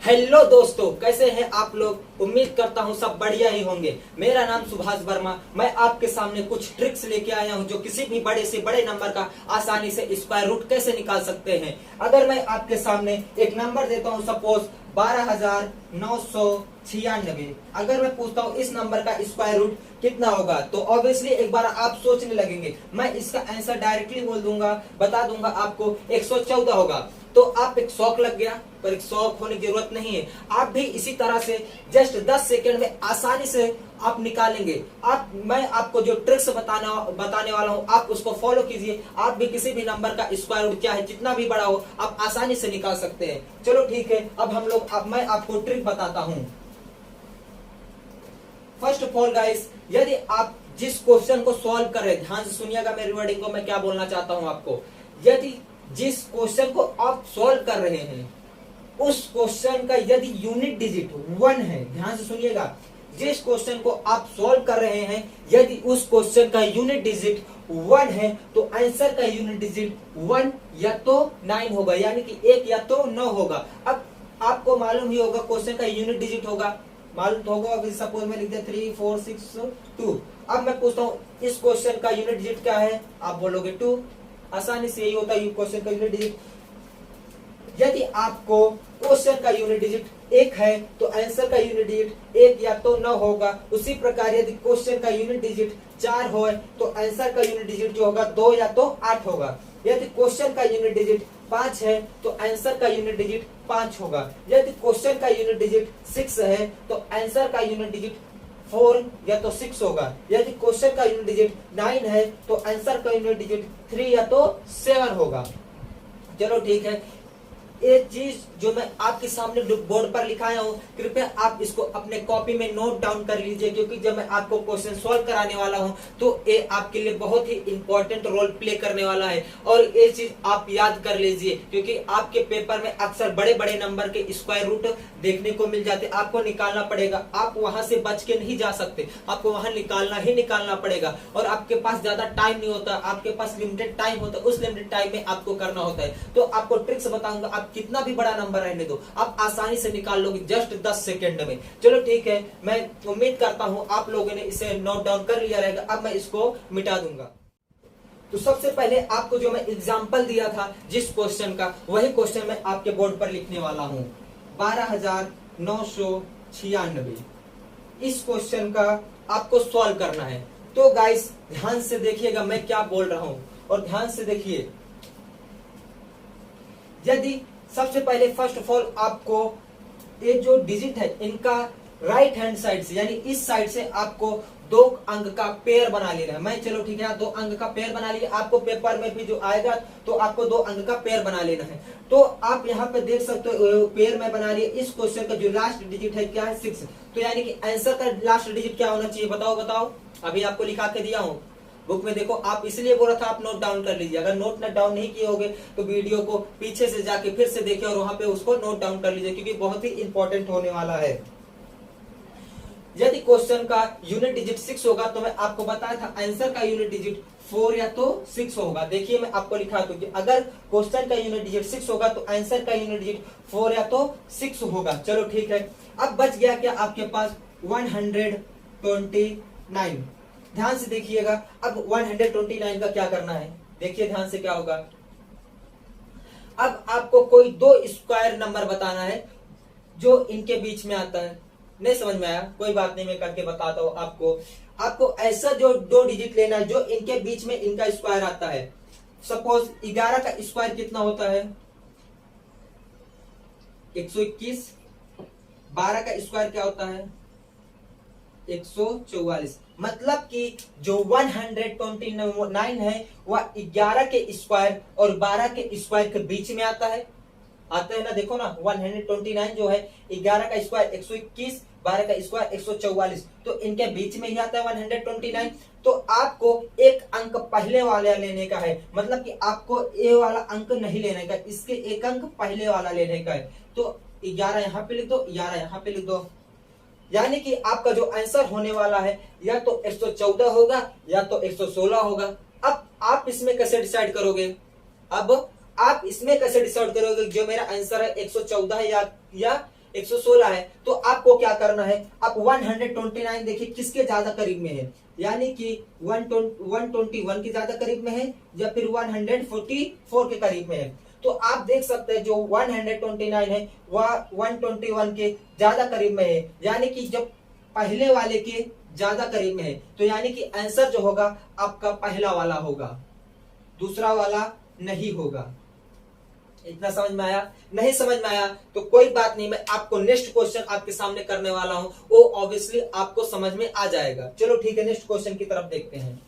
Hello दोस्तों, कैसे हैं आप लोग। उम्मीद करता हूं सब बढ़िया ही होंगे। मेरा नाम सुभाष वर्मा। मैं आपके सामने कुछ ट्रिक्स लेके आया हूं जो किसी भी बड़े से बड़े नंबर का आसानी से स्क्वायर रूट कैसे निकाल सकते हैं। अगर मैं आपके सामने एक नंबर देता हूं, सपोज 12,996, अगर मैं पूछता हूं इस नंबर का स्क्वायर रूट कितना होगा, तो ऑब्वियसली एक बार आप सोचने लगेंगे। मैं इसका आंसर डायरेक्टली बोल दूंगा, बता दूंगा आपको 114 होगा। तो आप एक शौक लग गया, पर एक शौक होने की जरूरत नहीं है। आप भी इसी तरह से जस्ट 10 सेकंड में आसानी से आप निकालेंगे। मैं आपको जो ट्रिक्स बताने वाला हूं, आप उसको फॉलो कीजिए। आप भी किसी भी नंबर का स्क्वायर रूट क्या है, जितना भी बड़ा हो, आप आसानी से निकाल सकते हैं। चलो ठीक है, अब मैं आपको ट्रिक बताता हूं। फर्स्ट ऑफ ऑल गाइस, यदि आप जिस क्वेश्चन को सॉल्व कर रहे हैं, ध्यान से सुनिएगा मेरी वर्डिंग को, मैं क्या बोलना चाहता हूं आपको। यदि जिस क्वेश्चन को आप सॉल्व कर रहे हैं, उस क्वेश्चन का यदि यूनिट डिजिट 1 है, ध्यान से सुनिएगा, जिस क्वेश्चन को आप सॉल्व कर रहे हैं, यदि उस क्वेश्चन का यूनिट डिजिट 1 है, तो आंसर का यूनिट डिजिट 1 या तो 9 होगा, यानी कि 1 या तो 9 होगा। अब आपको मालूम ही होगा क्वेश्चन का यूनिट डिजिट होगा, मालूम तो होगा। अभी सपोज में लिख दे 3 4 6 2। अब मैं पूछता हूँ इस क्वेश्चन का यूनिट डिजिट क्या है, आप बोलोगे 2। आसानी से यही होता है क्वेश्चन का यूनिट डिजिट। यदि आपको क्वेश्चन का यूनिट डिजिट 1 है, तो आंसर का यूनिट डिजिट 1 या तो 9 होगा। उसी प्रकार यदि क्वेश्चन का यूनिट डिजिट 4 हो, तो आंसर का यूनिट डिजिट जो होगा 2 या तो 8 होगा। यदि क्वेश्चन का यूनिट डिजिट 5 है, तो आंसर का यूनिट डिजिट 5 होगा। यदि क्वेश्चन का यूनिट डिजिट 6 है, तो आंसर का यूनिट डिजिट 4 या तो 6 होगा। यदि क्वेश्चन का यूनिट डिजिट 9 है, तो आंसर का यूनिट डिजिट 3 या तो 7 होगा। चलो ठीक है, ये चीज जो मैं आपके सामने बोर्ड पर लिखाया हूँ, कृपया आप इसको अपने कॉपी में नोट डाउन कर लीजिए, क्योंकि जब मैं आपको क्वेश्चन सॉल्व कराने वाला हूँ, तो ये आपके लिए बहुत ही इंपॉर्टेंट रोल प्ले करने वाला है। और ये चीज आप याद कर लीजिए, क्योंकि आपके पेपर में अक्सर बड़े बड़े नंबर के स्क्वायर रूट देखने को मिल जाते, आपको निकालना पड़ेगा। आप वहां से बच के नहीं जा सकते, आपको वहां निकालना पड़ेगा। और आपके पास ज्यादा टाइम नहीं होता, आपके पास लिमिटेड टाइम होता है, उस लिमिटेड टाइम में आपको करना होता है। तो आपको ट्रिक्स बताऊंगा, आप कितना भी बड़ा नंबर रहने दो, आप आसानी से निकाल लोगे जस्ट 10 सेकंड में। चलो ठीक है, मैं उम्मीद करता हूं आप लोगों ने इसे नोट डाउन कर लिया रहेगा। अब मैं इसको मिटा दूंगा। तो सबसे पहले आपको जो मैं एग्जांपल दिया था जिस क्वेश्चन का, वही क्वेश्चन मैं आपके बोर्ड पर लिखने वाला हूं। 12,996, इस क्वेश्चन का आपको सॉल्व करना है। तो गाइस ध्यान से देखिएगा मैं क्या बोल रहा हूं, और ध्यान से देखिए। यदि सबसे पहले फर्स्ट ऑफ ऑल आपको ये जो डिजिट है, इनका राइट हैंड साइड से, यानी इस साइड से आपको 2 अंक का पेयर बना लेना है। मैं चलो ठीक है, 2 अंक का पेयर बना लिया। आपको पेपर में भी जो आएगा, तो आपको 2 अंक का पेयर बना लेना है। तो आप यहाँ पे देख सकते हो पेयर में बना लिया। इस क्वेश्चन का जो लास्ट डिजिट है क्या है, 6। तो यानी कि आंसर का लास्ट डिजिट क्या होना चाहिए, बताओ। अभी आपको लिखा के दिया हूँ बुक में, देखो। आप इसलिए बोला था आप नोट डाउन कर लीजिए। अगर नोट डाउन नहीं किए होगे, तो वीडियो को पीछे से जाके फिर से देखिए और वहां पे उसको नोट डाउन कर लीजिए, क्योंकि बहुत ही इंपॉर्टेंट होने वाला है। यदि क्वेश्चन का यूनिट डिजिट 6 होगा, तो मैं आपको बताया था आंसर का यूनिट डिजिट 4 या तो 6 होगा। देखिए मैं आपको लिखा तो, अगर क्वेश्चन का यूनिट डिजिट 6 होगा, तो आंसर का यूनिट डिजिट 4 या तो 6 होगा। चलो ठीक है, अब बच गया क्या आपके पास, 129। ध्यान से देखिएगा। अब 129 का क्या करना है, देखिए ध्यान से क्या होगा। अब आपको कोई 2 स्क्वायर नंबर बताना है जो इनके बीच में आता है। नहीं समझ में आया, कोई बात नहीं, मैं करके बताता हूं आपको ऐसा जो 2 डिजिट लेना है जो इनके बीच में इनका स्क्वायर आता है। सपोज 11 का स्क्वायर कितना होता है, 121। 12 का स्क्वायर क्या होता है, 144। मतलब कि जो 129 है वह 11 के स्क्वायर और 12 के स्क्वायर के बीच में आता है ना। देखो ना, 129 जो है, 11 का स्क्वायर 121, 12 का स्क्वायर 144, तो इनके बीच में ही आता है 129। तो आपको एक अंक पहले वाला लेने का है, मतलब कि आपको ए वाला अंक नहीं लेने का, इसके एक अंक पहले वाला लेने का है। तो 11 यहाँ पे लिख दो, 11 यहाँ पे लिख दो, यानी कि आपका जो आंसर होने वाला है या तो 114 होगा या तो 116 होगा। अब आप इसमें कैसे डिसाइड करोगे, जो मेरा आंसर है 114 है या 116 है, तो आपको क्या करना है, आप 129 देखिए किसके ज्यादा करीब में है, यानी कि 121 के ज्यादा करीब में है या फिर 144 के करीब में है। तो आप देख सकते हैं जो 129 है वह 121 के ज्यादा करीब में है, यानी कि जब पहले वाले के ज्यादा करीब में है तो यानी कि आंसर जो होगा आपका पहला वाला होगा, दूसरा वाला नहीं होगा। इतना समझ में आया? नहीं समझ में आया तो कोई बात नहीं, मैं आपको नेक्स्ट क्वेश्चन आपके सामने करने वाला हूं, वो ऑब्वियसली आपको समझ में आ जाएगा। चलो ठीक है, नेक्स्ट क्वेश्चन की तरफ देखते हैं।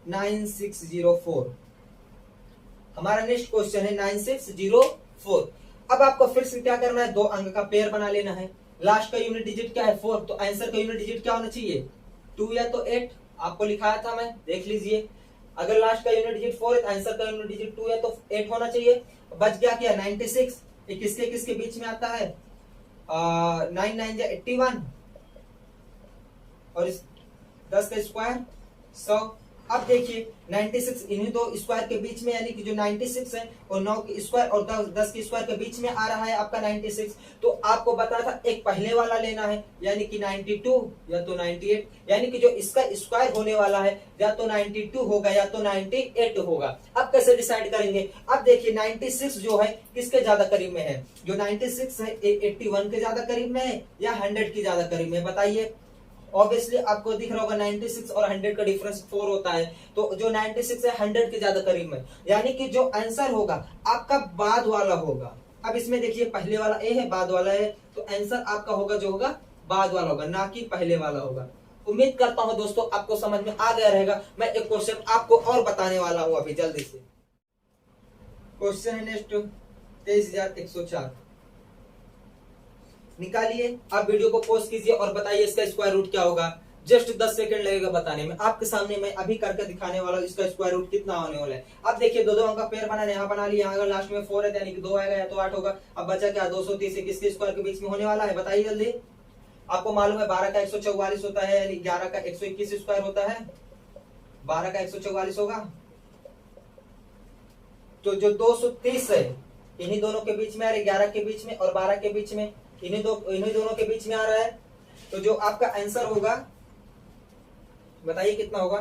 9604 हमारा नेक्स्ट क्वेश्चन है 9604। अब आपको फिर से क्या करना है, दो अंक का पेयर बना लेना है। लास्ट का यूनिट डिजिट क्या है 4, तो आंसर का यूनिट डिजिट क्या होना चाहिए 2 या तो 8, आपको लिखाया था मैं, देख लीजिए। अगर लास्ट का यूनिट डिजिट 4 है तो आंसर का यूनिट डिजिट 2 है तो 8 होना चाहिए। बच गया क्या 96, ये किसके किसके बीच में आता है 9 9 या 81 और इस 10 का स्क्वायर 100। अब देखिए 96 इन्हीं दो स्क्वायर के बीच में, यानी कि जो 96 है और 9 के स्क्वायर और 10 के स्क्वायर के बीच में आ रहा है आपका 96। तो आपको बताया था एक पहले वाला लेना है, यानी कि 92 या तो 98, यानी कि जो इसका स्क्वायर होने वाला है या तो 92 होगा या तो 98 होगा। अब कैसे डिसाइड करेंगे, अब देखिए 96 जो है किसके ज्यादा करीब में है, जो 96 है 81 के ज्यादा करीब में है या 100 के ज्यादा करीब में, बताइए। ऑब्वियसली आपको दिख रहा होगा 96 और 100 का डिफरेंस 4 होता है, तो जो 96 है 100 के ज्यादा करीब में, यानी कि जो आंसर होगा आपका बाद वाला होगा। अब इसमें देखिए पहले वाला ए है, बाद वाला है, तो आंसर आपका होगा जो होगा बाद वाला होगा, ना कि पहले वाला होगा। उम्मीद करता हूं दोस्तों आपको समझ में आ गया रहेगा। मैं एक क्वेश्चन आपको और बताने वाला हूं अभी जल्दी से। क्वेश्चन है नेक्स्ट 23104, निकालिए। आप वीडियो को पॉज कीजिए और बताइए इसका स्क्वायर रूट क्या होगा। जस्ट 10 सेकंड लगेगा बताने में। आपके सामने मैं अभी करके दिखाने वाला हूं इसका स्क्वायर रूट कितना होने वाला है। अब देखिए दो अंक का पेयर बनाने, यहाँ बना लिया, अगर लास्ट में 4 है यानी कि 2 आएगा या तो 8 होगा। अब बचा क्या 230 किसके स्क्वायर के बीच में होने वाला है, बताइए जल्दी। आपको मालूम है 12 का 144 होता है, यानी 11 का 121 स्क्वायर होता है, 12 का 144 होगा। तो जो 230 है इन्हीं दोनों के बीच में आ रहा है, 11 के बीच में और 12 के बीच में, इन्हीं दोनों के बीच में आ रहा है। तो जो आपका आंसर होगा बताइए कितना होगा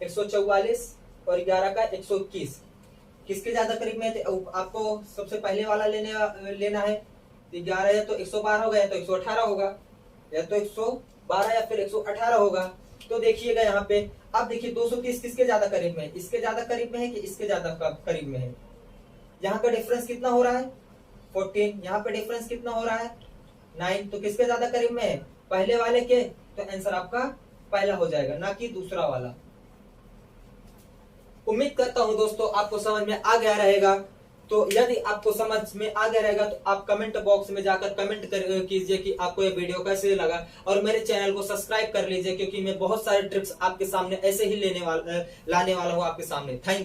144 और 11 का 121 किसके ज्यादा करीब में थे। आपको सबसे पहले वाला लेना है, 11 या तो 112 होगा या तो 118 होगा, या तो 112 या फिर 118 होगा। तो देखिएगा यहाँ पे, अब देखिए 230 किसके ज्यादा करीब में है, इसके ज्यादा करीब में है कि इसके ज्यादा करीब में है। यहाँ का डिफरेंस कितना हो रहा है 14, यहाँ पे डिफरेंस कितना हो रहा है 9, तो किसके ज्यादा करीब में है पहले वाले के, तो आंसर आपका पहला हो जाएगा ना कि दूसरा वाला। उम्मीद करता हूं दोस्तों आपको समझ में आ गया रहेगा। तो यदि आपको समझ में आ गया रहेगा तो आप कमेंट बॉक्स में जाकर कमेंट कीजिए कि आपको ये वीडियो कैसे लगा, और मेरे चैनल को सब्सक्राइब कर लीजिए, क्योंकि मैं बहुत सारे ट्रिक्स आपके सामने ऐसे ही लाने वाला हूं आपके सामने। Thank you.